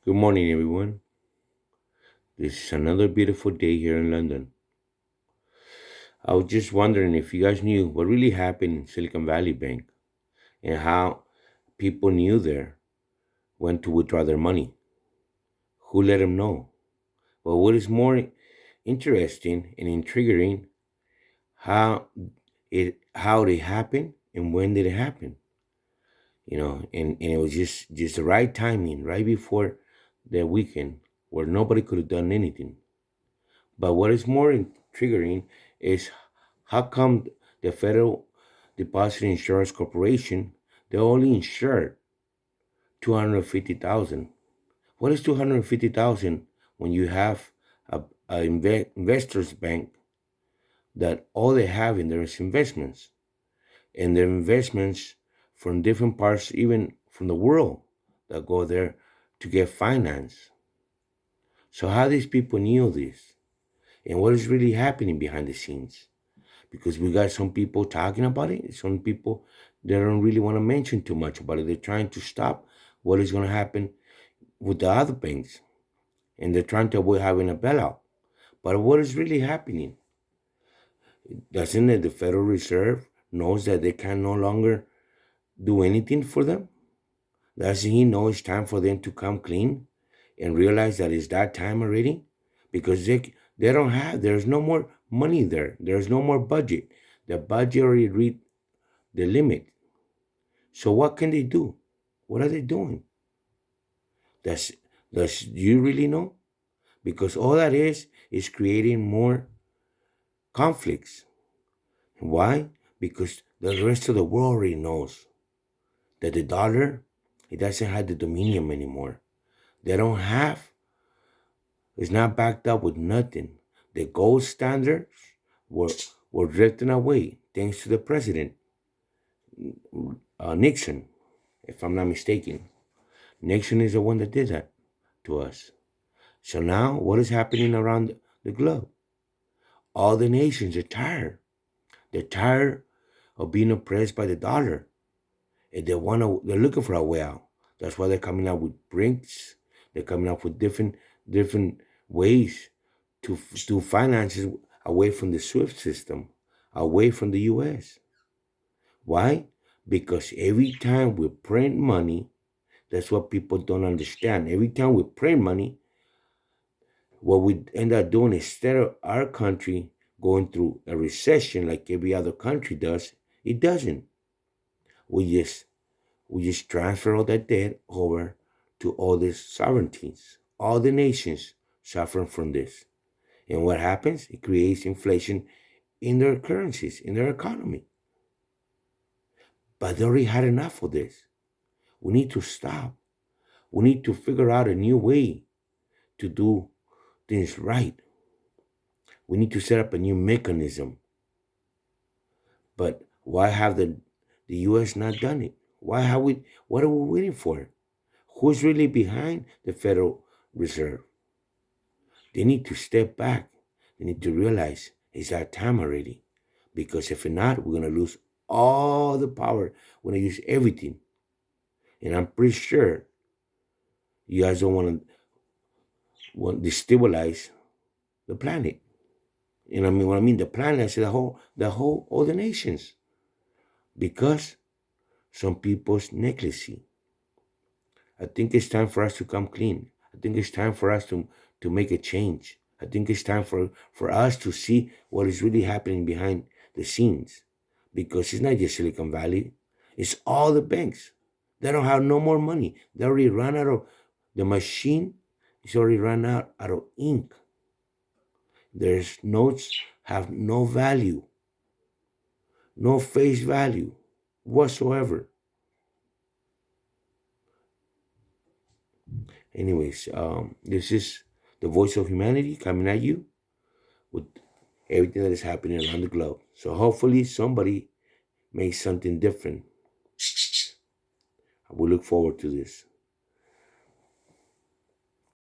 Good morning, everyone. This is another beautiful day here in London. I was just wondering if you guys knew what really happened in Silicon Valley Bank and how people knew there when to withdraw their money. Who let them know? But what is more interesting and intriguing, how it happened and when did it happen? And it was just the right timing, right before the weekend, where nobody could have done anything. But what is more triggering is how come the Federal Deposit Insurance Corporation they only insured 250,000. What is 250,000 when you have a investors bank that all they have in there is investments and their investments from different parts, even from the world, that go there to get finance. So how these people knew this and what is really happening behind the scenes? Because we got some people talking about it. Some people they don't really want to mention too much about it. They're trying to stop what is going to happen with the other banks, and they're trying to avoid having a bailout. But what is really happening? Doesn't it the Federal Reserve knows that they can no longer do anything for them? Doesn't he know it's time for them to come clean and realize that it's that time already? Because they don't have there's no more money there. There's no more budget. The budget already reached the limit. So what can they do? What are they doing? Does does you really know? Because all that is creating more conflicts. Why? Because the rest of the world already knows that the dollar it doesn't have the dominion anymore. They don't have it's not backed up with nothing. The gold standards were were drifting away thanks to the president Nixon, if I'm not mistaken. Nixon is the one that did that to us. So now, what is happening around the globe? All the nations are tired. They're tired of being oppressed by the dollar, and they're looking for a way out. That's why they're coming out with brinks. They're coming up with different ways to finance it away from the SWIFT system, away from the U.S. Why? Because every time we print money, that's what people don't understand. Every time we print money, what we end up doing instead of our country going through a recession like every other country does, it doesn't. We just transfer all that debt over to all these sovereignties. All the nations suffering from this. And what happens? It creates inflation in their currencies, in their economy. But they already had enough of this. We need to stop. We need to figure out a new way to do things right. We need to set up a new mechanism. But why have the US not done it? Why have we what are we waiting for? Who's really behind the Federal Reserve? They need to step back. They need to realize it's our time already. Because if not, we're gonna lose all the power. We're gonna use everything. And I'm pretty sure you guys don't want to destabilize the planet. And I mean what I mean the planet, I say the whole all the nations. Because some people's negligency. I think it's time for us to come clean. I think it's time for us to make a change. I think it's time for us to see what is really happening behind the scenes. Because it's not just Silicon Valley, it's all the banks. They don't have no more money. They already run out of the machine, it's already run out of ink. Their notes have no value, no face value whatsoever. Anyways, this is the voice of humanity coming at you with everything that is happening around the globe. So hopefully somebody makes something different. We look forward to this.